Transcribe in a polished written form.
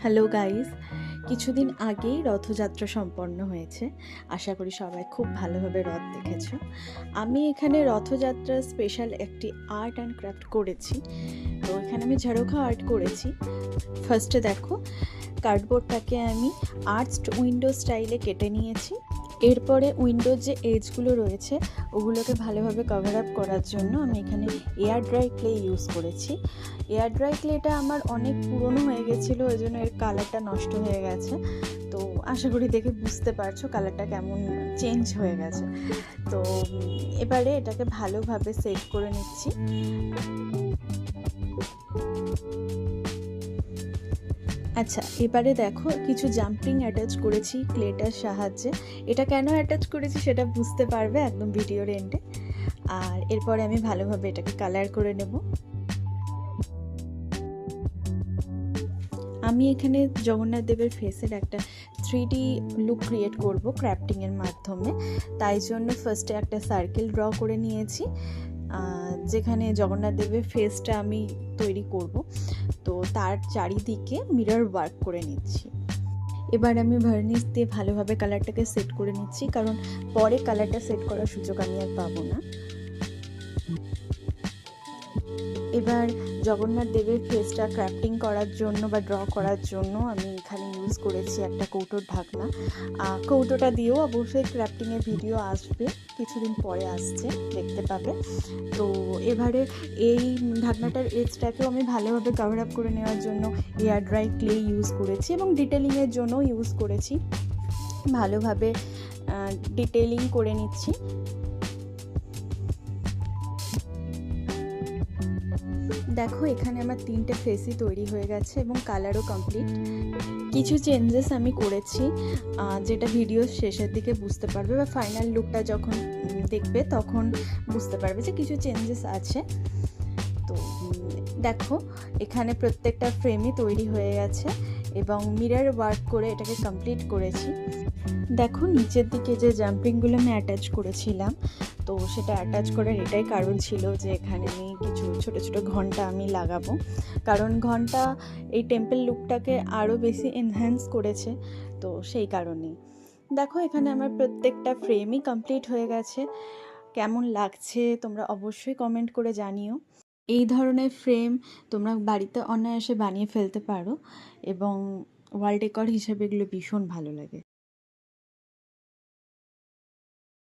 Hello guys, কিছুদিন আগেই রথযাত্রা সম্পন্ন হয়েছে। আশা করি সবাই খুব ভালোভাবে রথ দেখেছো। আমি এখানে রথযাত্রার স্পেশাল একটি আর্ট অ্যান্ড ক্রাফট করেছি। তো এখানে আমি ঝাড়খা আর্ট করেছি। ফার্স্টে দেখো, কার্ডবোর্ডটাকে আমি আর্চড উইন্ডো স্টাইলে কেটে নিয়েছি। এরপরে উইন্ডোর যে এজগুলো রয়েছে ওগুলোকে ভালোভাবে কভার আপ করার জন্য আমি এখানে এয়ার ড্রাই ক্লে ইউজ করেছি। এয়ার ড্রাই ক্লেটা আমার অনেক পুরনো হয়ে গেছিলো, ওই জন্য এর কালারটা নষ্ট হয়ে গেছে। তো আশা করি দেখে বুঝতে পারছো কালারটা কেমন চেঞ্জ হয়ে গেছে। তো এবারে এটাকে ভালোভাবে সেট করে নিচ্ছি। আচ্ছা, এবারে দেখো কিছু জাম্পিং অ্যাটাচ করেছি ক্লেটার সাহায্যে। এটা কেন অ্যাটাচ করেছি সেটা বুঝতে পারবে একদম ভিডিওর এন্ডে। আর এরপরে আমি ভালোভাবে এটাকে কালার করে নেব। আমি এখানে জগন্নাথ দেবের ফেসের একটা 3D লুক ক্রিয়েট করব ক্রাফটিংয়ের মাধ্যমে। তাই জন্য ফার্স্টে একটা সার্কেল ড্র করে নিয়েছি, যেখানে জগন্নাথ দেবের ফেসটা আমি তৈরি করব। তো তার চারিদিকে মিরর ওয়ার্ক করে নিচ্ছি। এবার আমি ভার্নিশ দিয়ে ভালোভাবে কালারটাকে সেট করে নিচ্ছি, কারণ পরে কালারটা সেট করার সুযোগ আমি আর পাবো না। এবার জগন্নাথ দেবের ফেসটা ক্রাফটিং করার জন্য বা ড্র করার জন্য আমি এখানে ইউজ করেছি একটা কৌটোর ঢাকনা। কৌটোটা দিয়েও অবশ্যই ক্রাফটিংয়ের ভিডিও আসবে, কিছুদিন পরে আসছে, দেখতে পাবে। তো এবারে এই ঢাকনাটার এজটাকেও আমি ভালোভাবে কভার আপ করে নেওয়ার জন্য এয়ার ড্রাই ক্লে ইউজ করেছি এবং ডিটেলিংয়ের জন্য ইউজ করেছি। ভালোভাবে ডিটেলিং করে নিচ্ছি। দেখো, এখানে আমার 3টে ফেসই তৈরি হয়ে গেছে এবং কালারও কমপ্লিট। কিছু চেঞ্জেস আমি করেছি, যেটা ভিডিও শেষের দিকে বুঝতে পারবে বা ফাইনাল লুকটা যখন দেখবে তখন বুঝতে পারবে যে কিছু চেঞ্জেস আছে। তো দেখো, এখানে প্রত্যেকটা ফ্রেমই তৈরি হয়ে গেছে এবং মিরর ওয়ার্ক করে এটাকে কমপ্লিট করেছি। দেখো, নিচের দিকে যে জাম্পিংগুলো আমি অ্যাটাচ করেছিলাম, তো সেটা অ্যাটাচ করার এটাই কারণ ছিল যে এখানে আমি কিছু ছোট ছোট ঘন্টা আমি লাগাবো, কারণ ঘন্টা এই টেম্পল লুকটাকে আরও বেশি এনহ্যান্স করেছে। তো সেই কারণেই দেখো, এখানে আমার প্রত্যেকটা ফ্রেমই কমপ্লিট হয়ে গেছে। কেমন লাগছে তোমরা অবশ্যই কমেন্ট করে জানিও। এই ধরনের ফ্রেম তোমরা বাড়িতে অনায়াসে বানিয়ে ফেলতে পারো এবং ওয়াল ডেকর হিসেবে এগুলো ভীষণ ভালো লাগে।